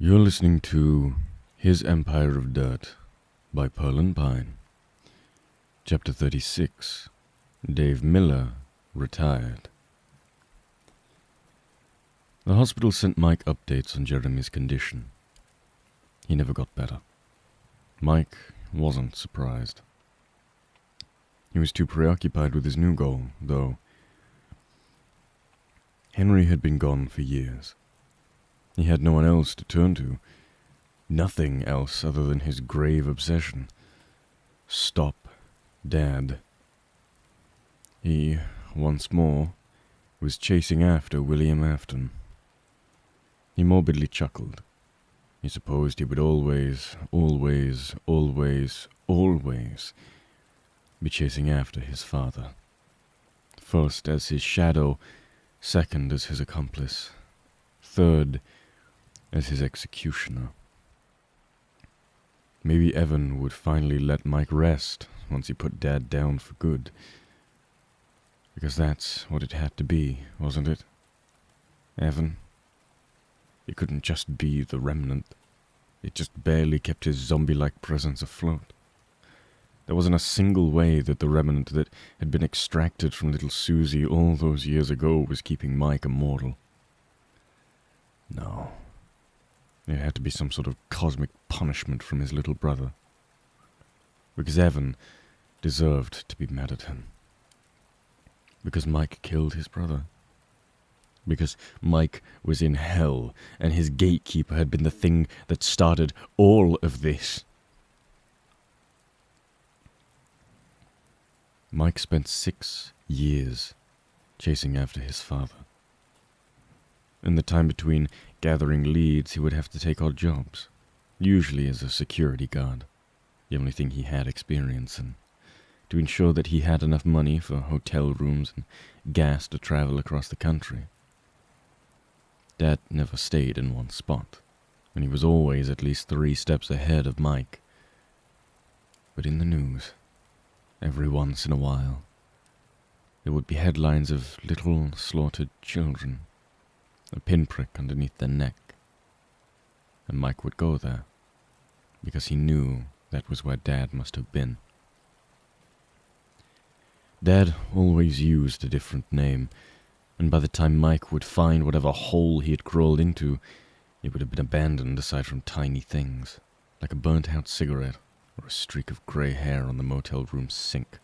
You're listening to His Empire of Dirt by Pearlandpine. Chapter 36. Dave Miller Retired. The hospital sent Mike updates on Jeremy's condition. He never got better. Mike wasn't surprised. He was too preoccupied with his new goal, though. Henry had been gone for years. He had no one else to turn to, nothing else other than his grave obsession. Stop Dad. He, once more, was chasing after William Afton. He morbidly chuckled. He supposed he would always be chasing after his father. First as his shadow, second as his accomplice, third as his executioner. Maybe Evan would finally let Mike rest once he put Dad down for good. Because that's what it had to be, wasn't it? Evan? It couldn't just be the remnant. It just barely kept his zombie-like presence afloat. There wasn't a single way that the remnant that had been extracted from little Susie all those years ago was keeping Mike immortal. No. It had to be some sort of cosmic punishment from his little brother. Because Evan deserved to be mad at him. Because Mike killed his brother. Because Mike was in hell, and his gatekeeper had been the thing that started all of this. Mike spent 6 years chasing after his father. In the time between gathering leads, he would have to take odd jobs, usually as a security guard, the only thing he had experience in, to ensure that he had enough money for hotel rooms and gas to travel across the country. Dad never stayed in one spot, and he was always at least 3 steps ahead of Mike. But in the news, every once in a while, there would be headlines of little slaughtered children, a pinprick underneath their neck. And Mike would go there, because he knew that was where Dad must have been. Dad always used a different name, and by the time Mike would find whatever hole he had crawled into, it would have been abandoned aside from tiny things, like a burnt-out cigarette or a streak of grey hair on the motel room sink.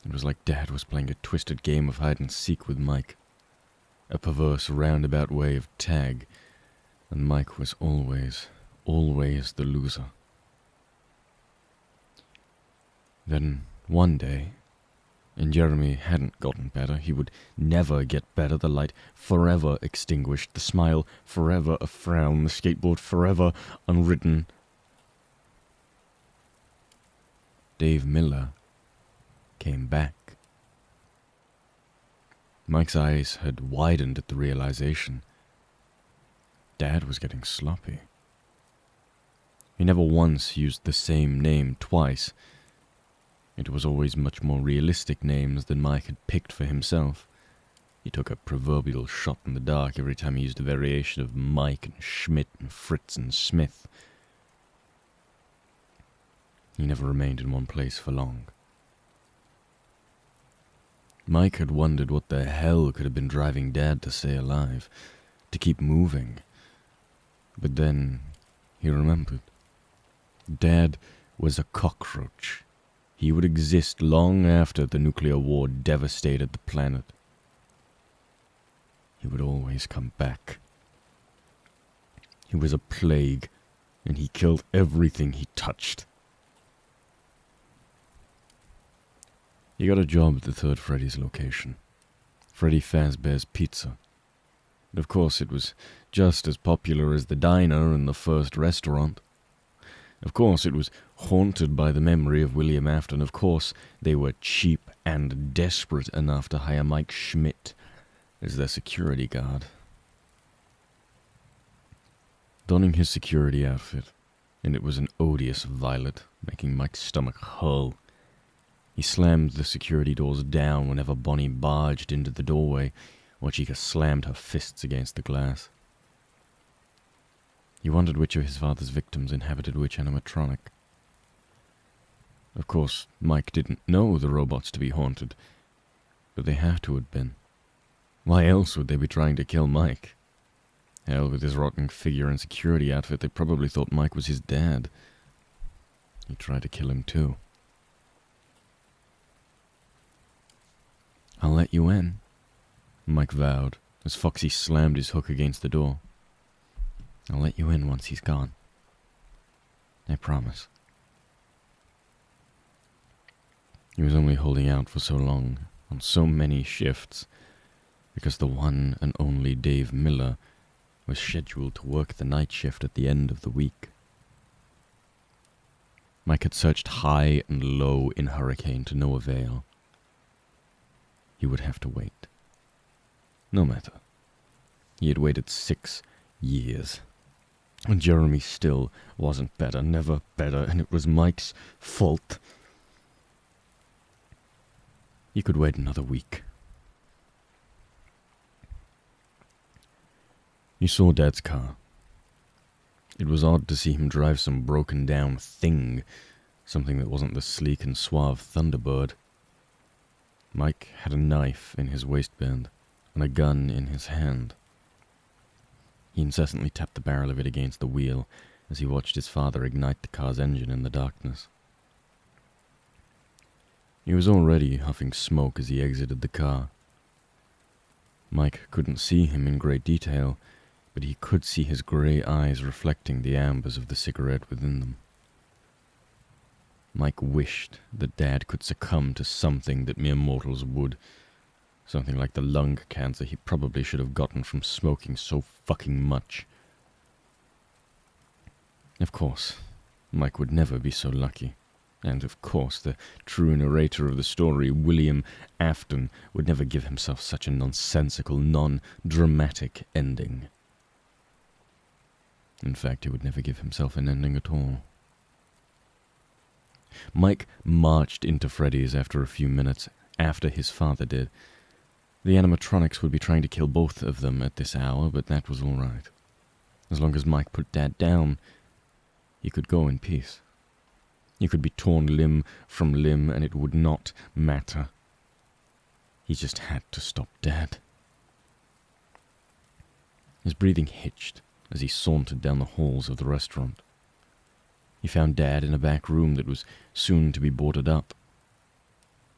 It was like Dad was playing a twisted game of hide-and-seek with Mike, a perverse roundabout way of tag, and Mike was always the loser. Then, one day, and Jeremy hadn't gotten better, he would never get better, the light forever extinguished, the smile forever a frown, the skateboard forever unridden. Dave Miller came back. Mike's eyes had widened at the realization. Dad was getting sloppy. He never once used the same name twice. It was always much more realistic names than Mike had picked for himself. He took a proverbial shot in the dark every time he used a variation of Mike and Schmidt and Fritz and Smith. He never remained in one place for long. Mike had wondered what the hell could have been driving Dad to stay alive, to keep moving. But then he remembered. Dad was a cockroach. He would exist long after the nuclear war devastated the planet. He would always come back. He was a plague, and he killed everything he touched. He got a job at the Third Freddy's location, Freddy Fazbear's Pizza. Of course, it was just as popular as the diner and the first restaurant. Of course, it was haunted by the memory of William Afton. Of course, they were cheap and desperate enough to hire Mike Schmidt as their security guard. Donning his security outfit, and it was an odious violet, making Mike's stomach hurl. He slammed the security doors down whenever Bonnie barged into the doorway, while Chica slammed her fists against the glass. He wondered which of his father's victims inhabited which animatronic. Of course, Mike didn't know the robots to be haunted, but they had to have been. Why else would they be trying to kill Mike? Hell, with his rotting figure and security outfit, they probably thought Mike was his dad. He tried to kill him too. "I'll let you in," Mike vowed, as Foxy slammed his hook against the door. "I'll let you in once he's gone. I promise." He was only holding out for so long, on so many shifts, because the one and only Dave Miller was scheduled to work the night shift at the end of the week. Mike had searched high and low in Hurricane to no avail. He would have to wait. No matter. He had waited 6 years. And Jeremy still wasn't better, never better, and it was Mike's fault. He could wait another week. He saw Dad's car. It was odd to see him drive some broken-down thing, something that wasn't the sleek and suave Thunderbird. Mike had a knife in his waistband and a gun in his hand. He incessantly tapped the barrel of it against the wheel as he watched his father ignite the car's engine in the darkness. He was already huffing smoke as he exited the car. Mike couldn't see him in great detail, but he could see his grey eyes reflecting the ambers of the cigarette within them. Mike wished that Dad could succumb to something that mere mortals would. Something like the lung cancer he probably should have gotten from smoking so fucking much. Of course, Mike would never be so lucky. And of course, the true narrator of the story, William Afton, would never give himself such a nonsensical, non-dramatic ending. In fact, he would never give himself an ending at all. Mike marched into Freddy's after a few minutes, after his father did. The animatronics would be trying to kill both of them at this hour, but that was all right. As long as Mike put Dad down, he could go in peace. He could be torn limb from limb, and it would not matter. He just had to stop Dad. His breathing hitched as he sauntered down the halls of the restaurant. He found Dad in a back room that was soon to be boarded up.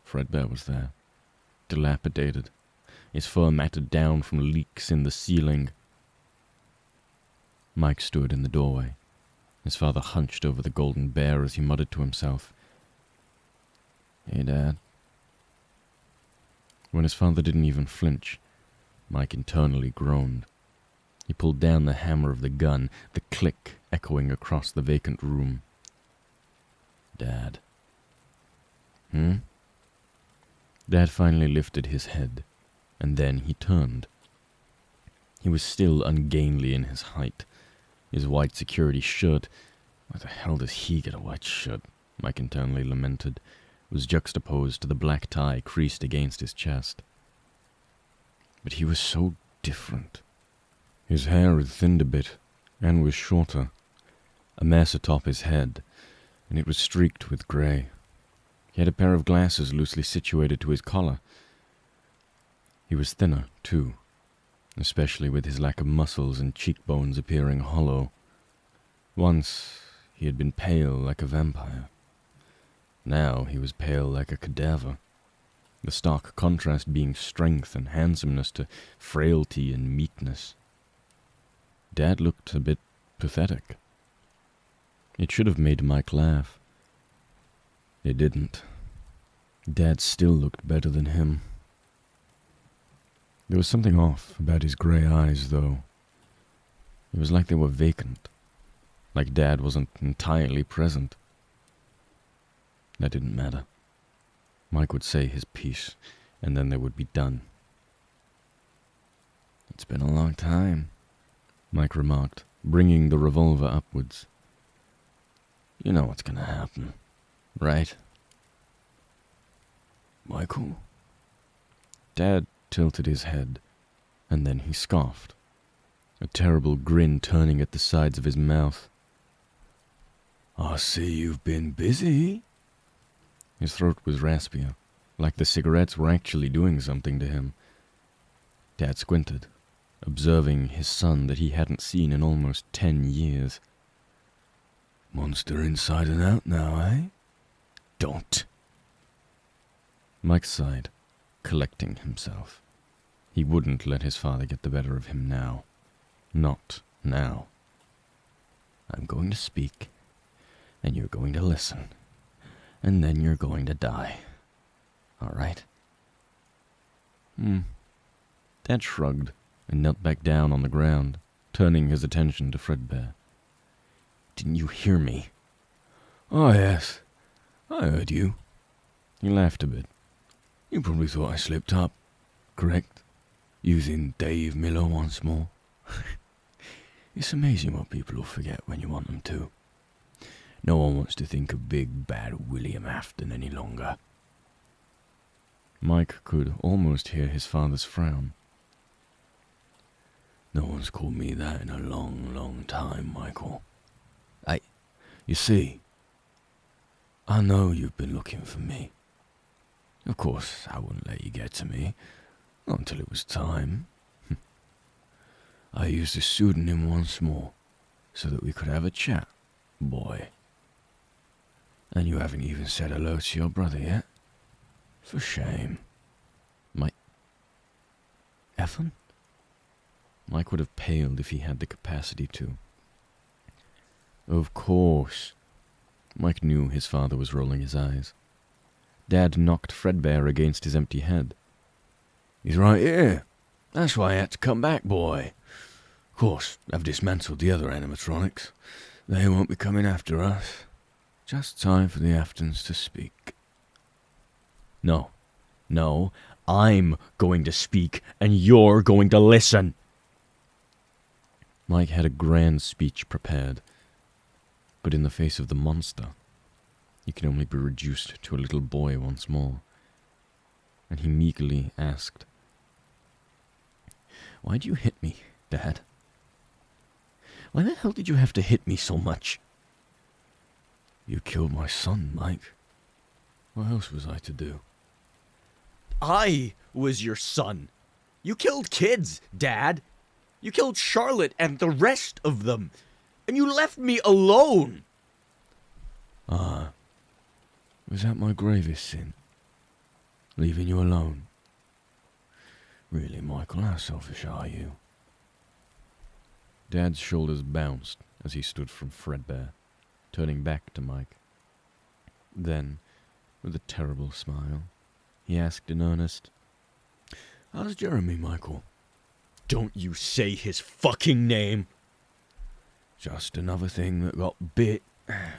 Fredbear was there, dilapidated, his fur matted down from leaks in the ceiling. Mike stood in the doorway, his father hunched over the golden bear as he muttered to himself, "Hey, Dad." When his father didn't even flinch, Mike internally groaned. He pulled down the hammer of the gun, the click echoing across the vacant room. "Dad." Dad finally lifted his head, and then he turned. He was still ungainly in his height. His white security shirt, where the hell does he get a white shirt? Mike internally lamented, was juxtaposed to the black tie creased against his chest. But he was so different. His hair had thinned a bit, and was shorter, a mess atop his head, and it was streaked with grey. He had a pair of glasses loosely situated to his collar. He was thinner, too, especially with his lack of muscles and cheekbones appearing hollow. Once he had been pale like a vampire. Now he was pale like a cadaver, the stark contrast being strength and handsomeness to frailty and meekness. Dad looked a bit pathetic. It should have made Mike laugh. It didn't. Dad still looked better than him. There was something off about his grey eyes, though. It was like they were vacant, like Dad wasn't entirely present. That didn't matter. Mike would say his piece, and then they would be done. "It's been a long time," Mike remarked, bringing the revolver upwards. "You know what's gonna happen, right?" "Michael?" Dad tilted his head, and then he scoffed. a terrible grin turning at the sides of his mouth. I see you've been busy. His throat was raspier, like the cigarettes were actually doing something to him. Dad squinted, observing his son that he hadn't seen in almost 10 years. Monster inside and out now, eh? Don't. Mike sighed, collecting himself. He wouldn't let his father get the better of him now. Not now. I'm going to speak, and you're going to listen, and then you're going to die. All right? Dad shrugged and knelt back down on the ground, turning his attention to Fredbear. Didn't you hear me? Oh, yes. I heard you. He laughed a bit. You probably thought I slipped up, correct? Using Dave Miller once more. It's amazing what people will forget when you want them to. No one wants to think of big, bad William Afton any longer. Mike could almost hear his father's frown. No one's called me that in a long, long time, Michael. You see, I know you've been looking for me. Of course, I wouldn't let you get to me, not until it was time. I used a pseudonym once more, so that we could have a chat, boy. And you haven't even said hello to your brother yet? For shame. Effin? Mike would have paled if he had the capacity to. Of course. Mike knew his father was rolling his eyes. Dad knocked Fredbear against his empty head. He's right here. That's why I had to come back, boy. Of course, I've dismantled the other animatronics. They won't be coming after us. Just time for the Aftons to speak. No, I'm going to speak, and you're going to listen. Mike had a grand speech prepared, but in the face of the monster, he could only be reduced to a little boy once more. And he meekly asked, "Why'd you hit me, Dad? Why the hell did you have to hit me so much?" You killed my son, Mike. What else was I to do? I was your son. You killed kids, Dad. You killed Charlotte and the rest of them. And you left me alone. Was that my gravest sin? Leaving you alone? Really, Michael, how selfish are you? Dad's shoulders bounced as he stood from Fredbear, turning back to Mike. Then, with a terrible smile, he asked in earnest, "How's Jeremy, Michael?" Don't you say his fucking name. Just another thing that got bit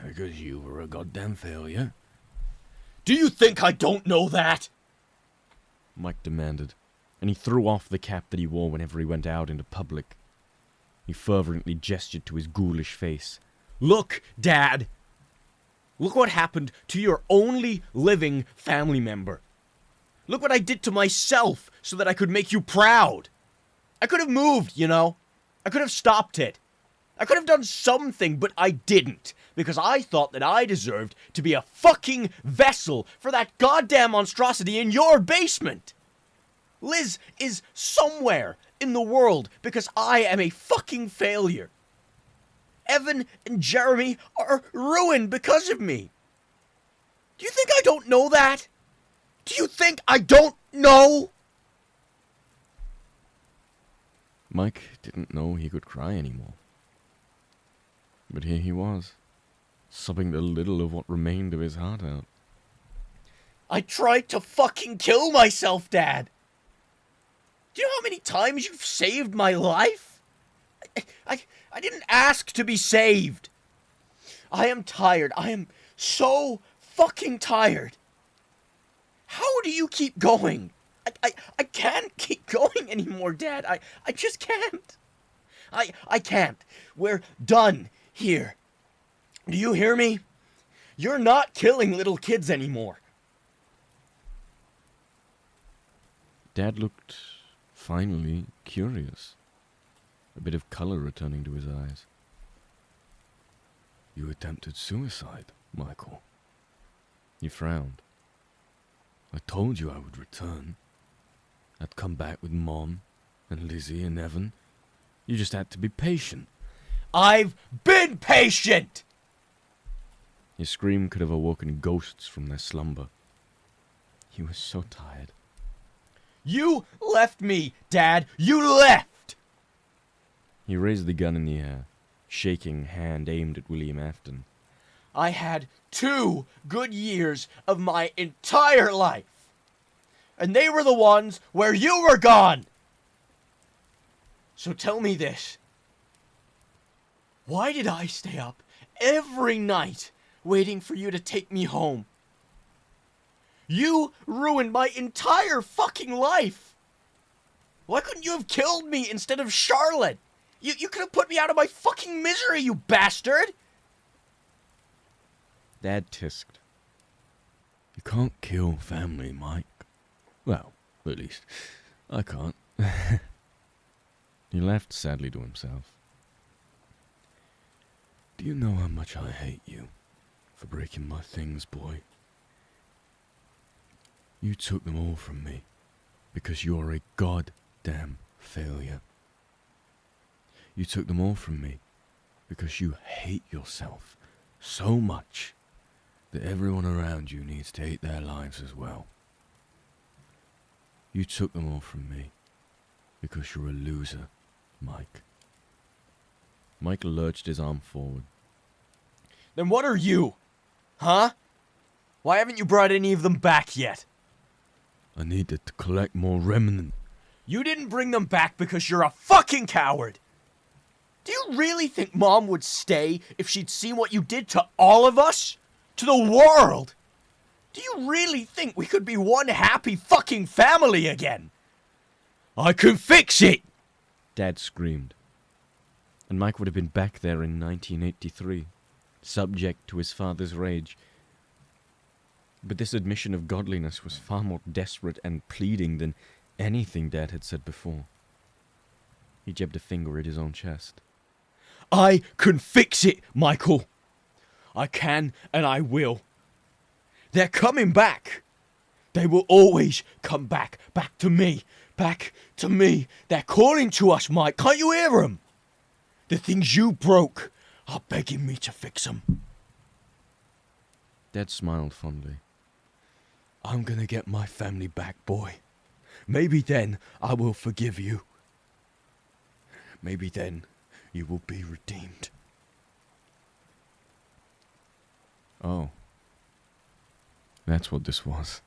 because you were a goddamn failure. Do you think I don't know that? Mike demanded, and he threw off the cap that he wore whenever he went out into public. He fervently gestured to his ghoulish face. Look, Dad. Look what happened to your only living family member. Look what I did to myself so that I could make you proud. I could have moved, you know. I could have stopped it. I could have done something, but I didn't, because I thought that I deserved to be a fucking vessel for that goddamn monstrosity in your basement. Liz is somewhere in the world because I am a fucking failure. Evan and Jeremy are ruined because of me. Do you think I don't know that? Do you think I don't know? Mike didn't know he could cry anymore. But here he was, sobbing the little of what remained of his heart out. I tried to fucking kill myself, Dad. Do you know how many times you've saved my life? I didn't ask to be saved. I am tired. I am so fucking tired. How do you keep going? I can't keep going anymore, Dad. I just can't. I can't. We're done here. Do you hear me? You're not killing little kids anymore. Dad looked finally curious. a bit of color returning to his eyes. You attempted suicide, Michael. He frowned. I told you I would return. I'd come back with Mom and Lizzie and Evan. You just had to be patient. I've been patient! His scream could have awoken ghosts from their slumber. He was so tired. You left me, Dad! You left! He raised the gun in the air, shaking hand aimed at William Afton. I had 2 good years of my entire life. And they were the ones where you were gone! So tell me this. Why did I stay up every night waiting for you to take me home? You ruined my entire fucking life! Why couldn't you have killed me instead of Charlotte? You could have put me out of my fucking misery, you bastard! Dad tisked. You can't kill family, Mike. Well, at least, I can't. He laughed sadly to himself. Do you know how much I hate you for breaking my things, boy? You took them all from me because you're a goddamn failure. You took them all from me because you hate yourself so much that everyone around you needs to hate their lives as well. You took them all from me because you're a loser, Mike. Mike lurched his arm forward. Then what are you? Huh? Why haven't you brought any of them back yet? I needed to collect more remnant. You didn't bring them back because you're a fucking coward! Do you really think Mom would stay if she'd seen what you did to all of us? To the world? Do you really think we could be one happy fucking family again? I can fix it! Dad screamed. And Mike would have been back there in 1983, subject to his father's rage. But this admission of godliness was far more desperate and pleading than anything Dad had said before. He jabbed a finger at his own chest. I can fix it, Michael. I can and I will. They're coming back. They will always come back. Back to me. Back to me. They're calling to us, Mike. Can't you hear them? The things you broke are begging me to fix them. Dad smiled fondly. I'm gonna get my family back, boy. Maybe then I will forgive you. Maybe then you will be redeemed. Oh. That's what this was.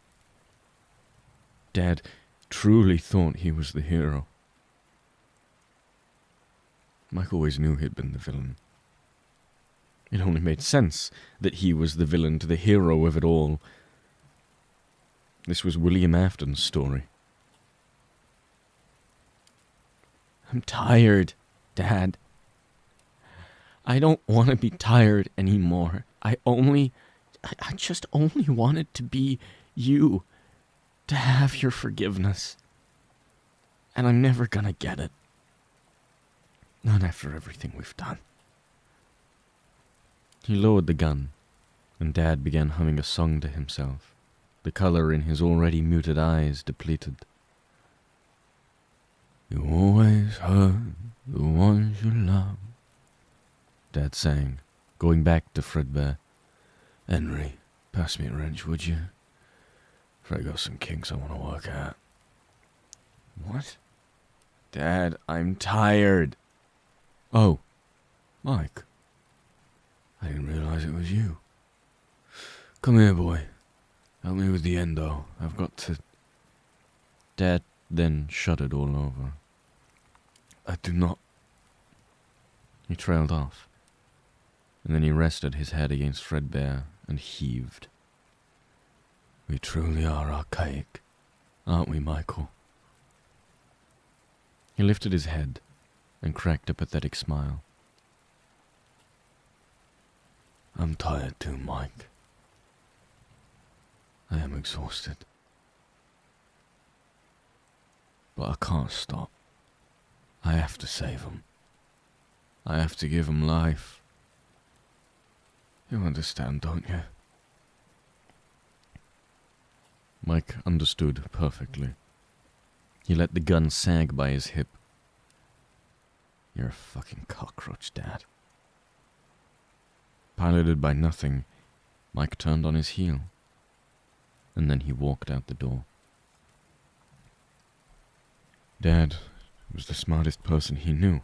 Dad truly thought he was the hero. Mike always knew he'd been the villain. It only made sense that he was the villain to the hero of it all. This was William Afton's story. I'm tired, Dad. I don't want to be tired anymore. I just only wanted to be you, to have your forgiveness. And I'm never gonna get it. Not after everything we've done. He lowered the gun, and Dad began humming a song to himself, the color in his already muted eyes depleted. You always hurt the ones you love, Dad sang, going back to Fredbear. Henry, pass me a wrench, would you? For I got some kinks I want to work out. What? Dad, I'm tired. Oh, Mike. I didn't realize it was you. Come here, boy. Help me with the endo. I've got to... Dad then shuddered all over. I do not... He trailed off, and then he rested his head against Fredbear and heaved. We truly are archaic, aren't we, Michael? He lifted his head and cracked a pathetic smile. I'm tired too, Mike. I am exhausted. But I can't stop. I have to save them. I have to give him life. You understand, don't you? Mike understood perfectly. He let the gun sag by his hip. You're a fucking cockroach, Dad. Piloted by nothing, Mike turned on his heel, and then he walked out the door. Dad was the smartest person he knew.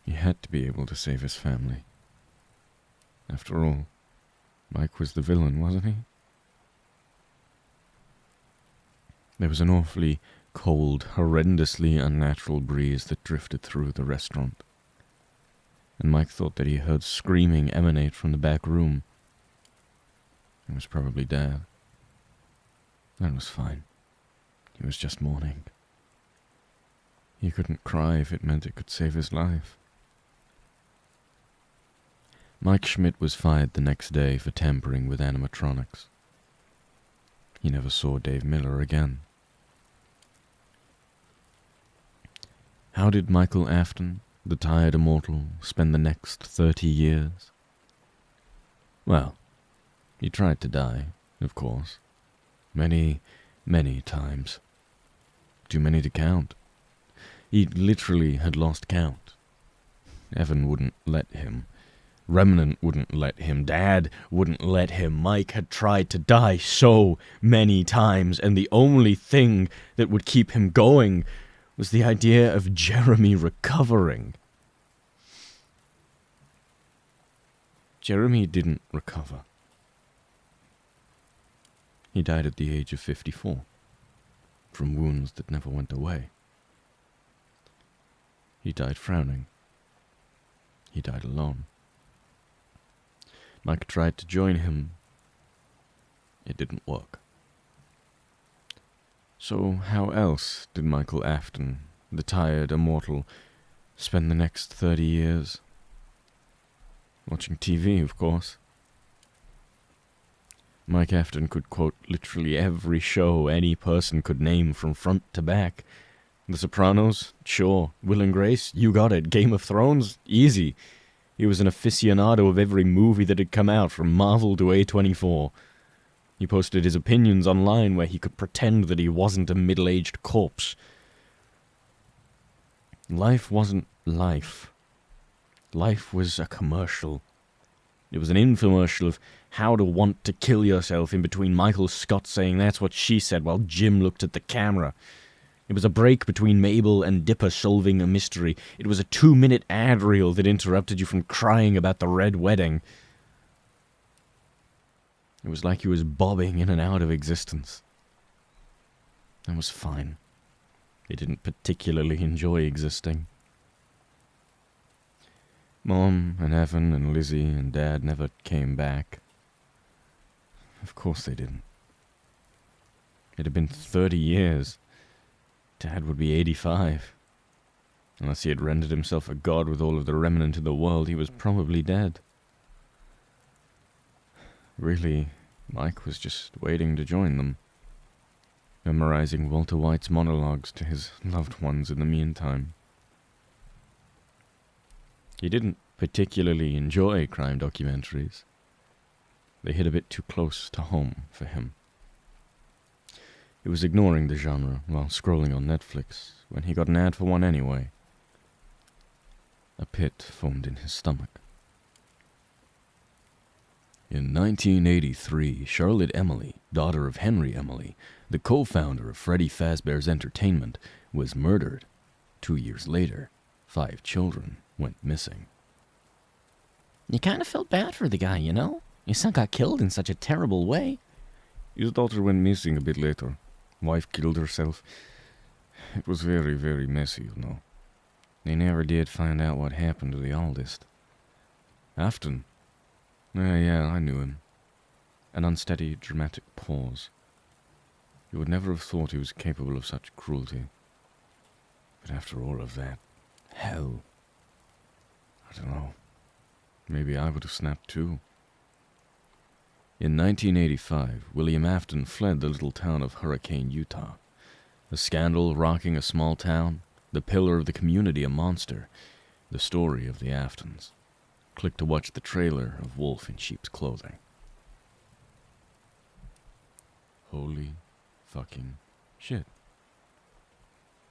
He had to be able to save his family. After all, Mike was the villain, wasn't he? There was an awfully cold, horrendously unnatural breeze that drifted through the restaurant, and Mike thought that he heard screaming emanate from the back room. It was probably Dad. That was fine. He was just mourning. He couldn't cry if it meant it could save his life. Mike Schmidt was fired the next day for tampering with animatronics. He never saw Dave Miller again. How did Michael Afton, the tired immortal, spend the next 30 years? Well, he tried to die, of course. Many, many times. Too many to count. He literally had lost count. Evan wouldn't let him. Remnant wouldn't let him. Dad wouldn't let him. Mike had tried to die so many times, and the only thing that would keep him going was the idea of Jeremy recovering. Jeremy didn't recover. He died at the age of 54, from wounds that never went away. He died frowning. He died alone. Mike tried to join him. It didn't work. So how else did Michael Afton, the tired immortal, spend the next 30 years? Watching TV, of course. Mike Afton could quote literally every show any person could name from front to back. The Sopranos? Sure. Will and Grace? You got it. Game of Thrones? Easy. He was an aficionado of every movie that had come out, from Marvel to A24. He posted his opinions online where he could pretend that he wasn't a middle-aged corpse. Life wasn't life. Life was a commercial. It was an infomercial of how to want to kill yourself in between Michael Scott saying that's what she said while Jim looked at the camera. It was a break between Mabel and Dipper solving a mystery. It was a 2-minute ad reel that interrupted you from crying about the red wedding. It was like he was bobbing in and out of existence. That was fine. He didn't particularly enjoy existing. Mom and Evan and Lizzie and Dad never came back. Of course they didn't. It had been 30 years. Dad would be 85. Unless he had rendered himself a god with all of the remnant in the world, he was probably dead. Really, Mike was just waiting to join them, memorizing Walter White's monologues to his loved ones in the meantime. He didn't particularly enjoy crime documentaries. They hit a bit too close to home for him. He was ignoring the genre while scrolling on Netflix when he got an ad for one anyway. A pit formed in his stomach. In 1983, Charlotte Emily, daughter of Henry Emily, the co-founder of Freddy Fazbear's Entertainment, was murdered. 2 years later, 5 children went missing. You kind of felt bad for the guy, you know? His son got killed in such a terrible way. His daughter went missing a bit later. Wife killed herself. It was very, very messy, you know. They never did find out what happened to the oldest. Afton? Yeah, I knew him. An unsteady, dramatic pause. You would never have thought he was capable of such cruelty. But after all of that, hell. I don't know. Maybe I would have snapped too. In 1985, William Afton fled the little town of Hurricane, Utah. A scandal rocking a small town, the pillar of the community a monster. The story of the Aftons. Click to watch the trailer of Wolf in Sheep's Clothing. Holy fucking shit.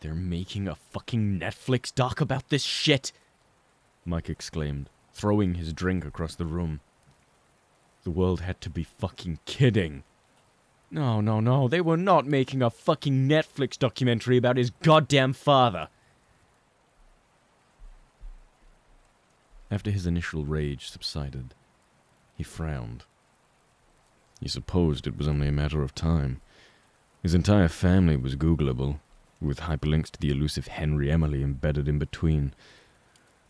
They're making a fucking Netflix doc about this shit! Mike exclaimed, throwing his drink across the room. The world had to be fucking kidding. No, they were not making a fucking Netflix documentary about his goddamn father. After his initial rage subsided, he frowned. He supposed it was only a matter of time. His entire family was Googleable, with hyperlinks to the elusive Henry Emily embedded in between.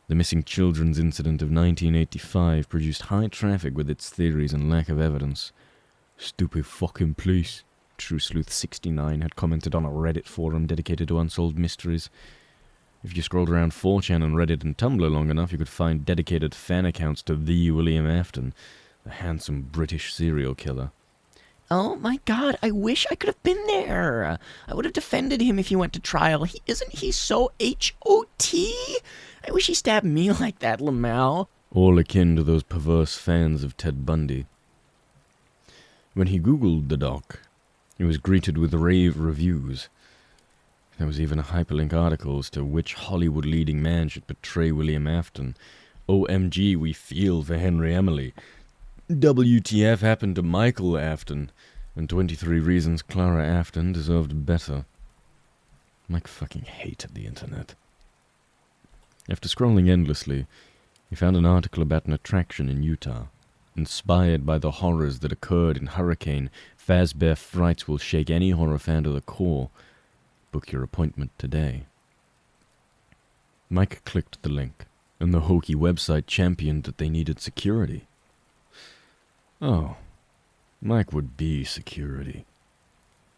The missing children's incident of 1985 produced high traffic with its theories and lack of evidence. Stupid fucking police, True Sleuth 69 had commented on a Reddit forum dedicated to unsolved mysteries. If you scrolled around 4chan and Reddit and Tumblr long enough, you could find dedicated fan accounts to the William Afton, the handsome British serial killer. Oh my god, I wish I could have been there. I would have defended him if he went to trial. Isn't he so H-O-T? I wish he stabbed me like that, Lamau. All akin to those perverse fans of Ted Bundy. When he Googled the doc, he was greeted with rave reviews. There was even a hyperlink article as to which Hollywood leading man should portray William Afton. OMG, we feel for Henry Emily. WTF happened to Michael Afton, and 23 reasons Clara Afton deserved better. Mike fucking hated the internet. After scrolling endlessly, he found an article about an attraction in Utah. Inspired by the horrors that occurred in Hurricane, Fazbear Frights will shake any horror fan to the core. Book your appointment today. Mike clicked the link, and the hokey website championed that they needed security. Oh, Mike would be security.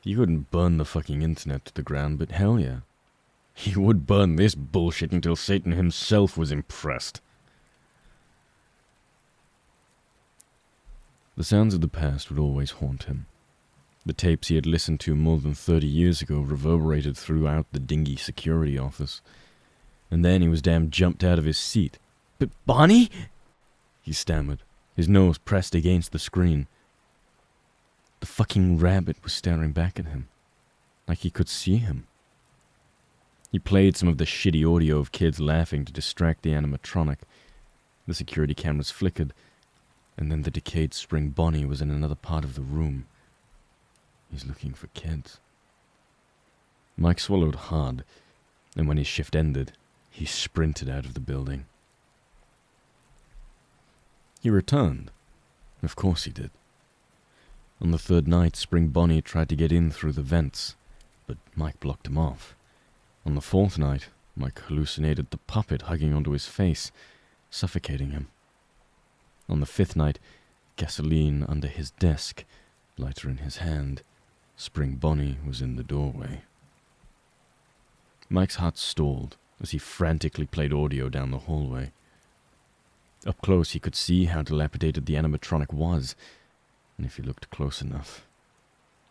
He couldn't burn the fucking internet to the ground, but hell yeah. He would burn this bullshit until Satan himself was impressed. The sounds of the past would always haunt him. The tapes he had listened to more than 30 years ago reverberated throughout the dingy security office. And then he was damn jumped out of his seat. "But Bonnie?" he stammered, his nose pressed against the screen. The fucking rabbit was staring back at him, like he could see him. He played some of the shitty audio of kids laughing to distract the animatronic. The security cameras flickered, and then the decayed spring Bonnie was in another part of the room. He's looking for kids. Mike swallowed hard, and when his shift ended, he sprinted out of the building. He returned. Of course he did. On the third night, Spring Bonnie tried to get in through the vents, but Mike blocked him off. On the fourth night, Mike hallucinated the puppet hugging onto his face, suffocating him. On the fifth night, gasoline under his desk, lighter in his hand, Spring Bonnie was in the doorway. Mike's heart stalled as he frantically played audio down the hallway. Up close, he could see how dilapidated the animatronic was, and if he looked close enough,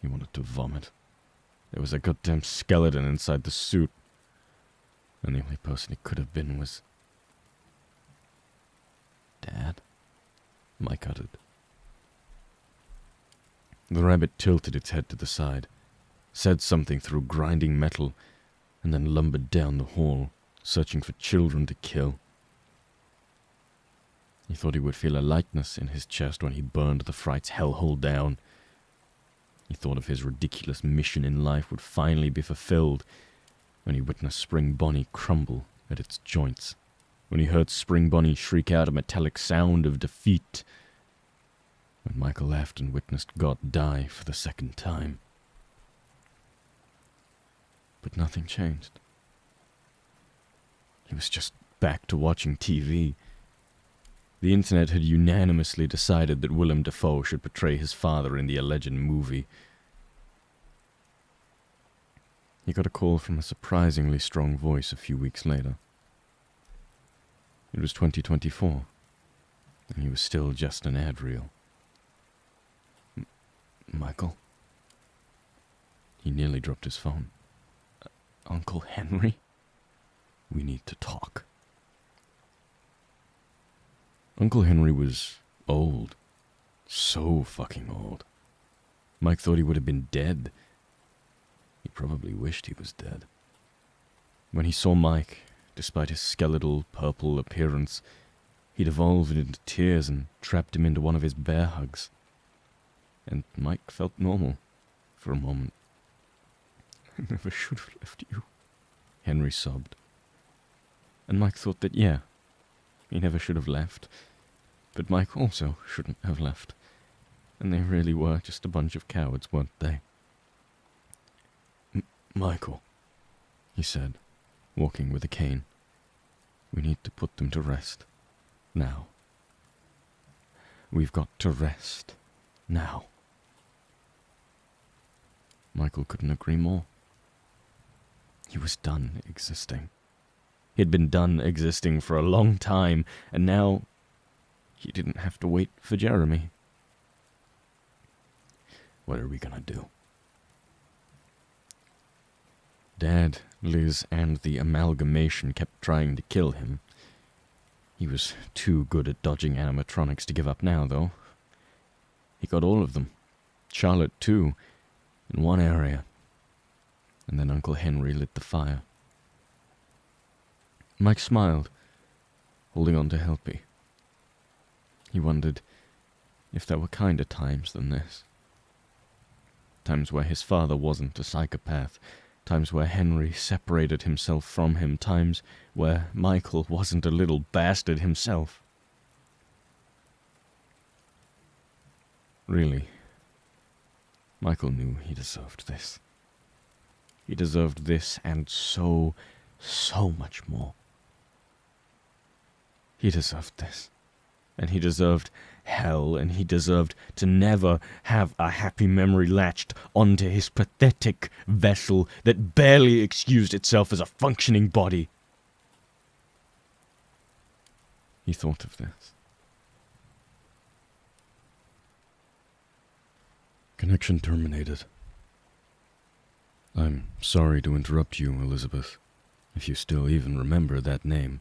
he wanted to vomit. There was a goddamn skeleton inside the suit, and the only person it could have been was... Dad? Mike uttered. The rabbit tilted its head to the side, said something through grinding metal, and then lumbered down the hall, searching for children to kill. He thought he would feel a lightness in his chest when he burned the Fright's hellhole down. He thought of his ridiculous mission in life would finally be fulfilled when he witnessed Spring Bonnie crumble at its joints, when he heard Spring Bonnie shriek out a metallic sound of defeat, when Michael Afton witnessed God die for the second time. But nothing changed. He was just back to watching TV. The internet had unanimously decided that Willem Dafoe should portray his father in the alleged movie. He got a call from a surprisingly strong voice a few weeks later. It was 2024, and he was still just an ad reel. Michael? He nearly dropped his phone. Uncle Henry? We need to talk. Uncle Henry was old. So fucking old. Mike thought he would have been dead. He probably wished he was dead. When he saw Mike, despite his skeletal, purple appearance, he devolved into tears and trapped him into one of his bear hugs. And Mike felt normal for a moment. I never should have left you, Henry sobbed. And Mike thought that, yeah, he never should have left. But Mike also shouldn't have left. And they really were just a bunch of cowards, weren't they? Michael, he said, walking with a cane. We need to put them to rest. Now. We've got to rest. Now. Michael couldn't agree more. He was done existing. He had been done existing for a long time, and now he didn't have to wait for Jeremy. What are we gonna do? Dad, Liz, and the amalgamation kept trying to kill him. He was too good at dodging animatronics to give up now, though. He got all of them. Charlotte, too, in one area. And then Uncle Henry lit the fire. Mike smiled, holding on to Helpy. He wondered if there were kinder times than this. Times where his father wasn't a psychopath. Times where Henry separated himself from him. Times where Michael wasn't a little bastard himself. Really, Michael knew he deserved this. He deserved this and so much more. He deserved this. And he deserved hell, and he deserved to never have a happy memory latched onto his pathetic vessel that barely excused itself as a functioning body. He thought of this. Connection terminated. I'm sorry to interrupt you, Elizabeth, if you still even remember that name,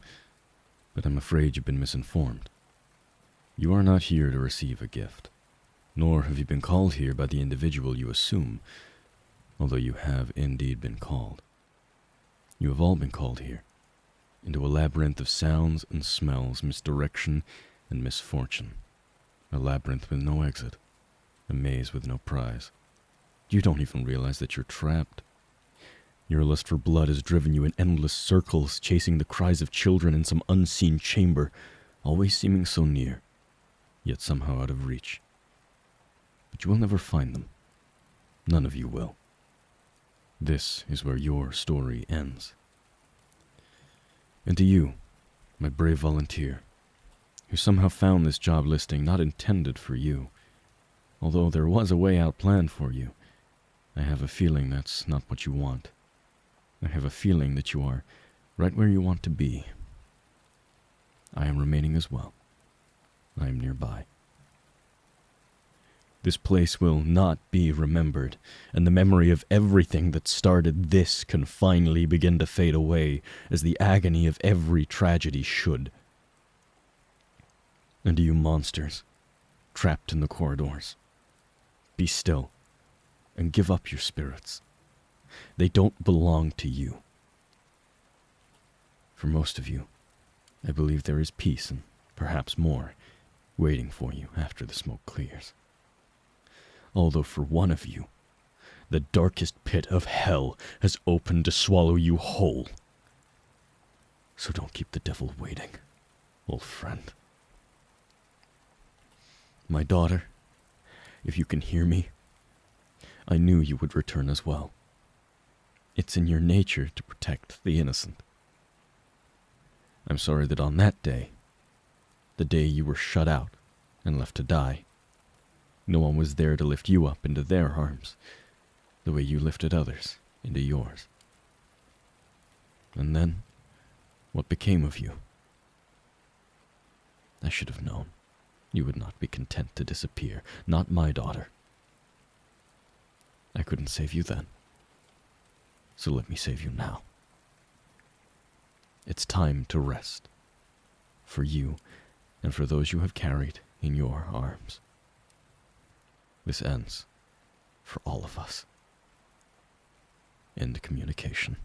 but I'm afraid you've been misinformed. You are not here to receive a gift, nor have you been called here by the individual you assume, although you have indeed been called. You have all been called here, into a labyrinth of sounds and smells, misdirection and misfortune, a labyrinth with no exit, a maze with no prize. You don't even realize that you're trapped. Your lust for blood has driven you in endless circles, chasing the cries of children in some unseen chamber, always seeming so near, yet somehow out of reach. But you will never find them. None of you will. This is where your story ends. And to you, my brave volunteer, who somehow found this job listing not intended for you, although there was a way out planned for you, I have a feeling that's not what you want. I have a feeling that you are right where you want to be. I am remaining as well. I am nearby. This place will not be remembered, and the memory of everything that started this can finally begin to fade away, as the agony of every tragedy should. And to you monsters, trapped in the corridors, be still, and give up your spirits. They don't belong to you. For most of you, I believe there is peace and perhaps more waiting for you after the smoke clears. Although for one of you, the darkest pit of hell has opened to swallow you whole. So don't keep the devil waiting, old friend. My daughter, if you can hear me, I knew you would return as well. It's in your nature to protect the innocent. I'm sorry that on that day, the day you were shut out and left to die, no one was there to lift you up into their arms, the way you lifted others into yours. And then, what became of you? I should have known. You would not be content to disappear, not my daughter. I couldn't save you then. So let me save you now. It's time to rest. For you and for those you have carried in your arms. This ends for all of us. End communication.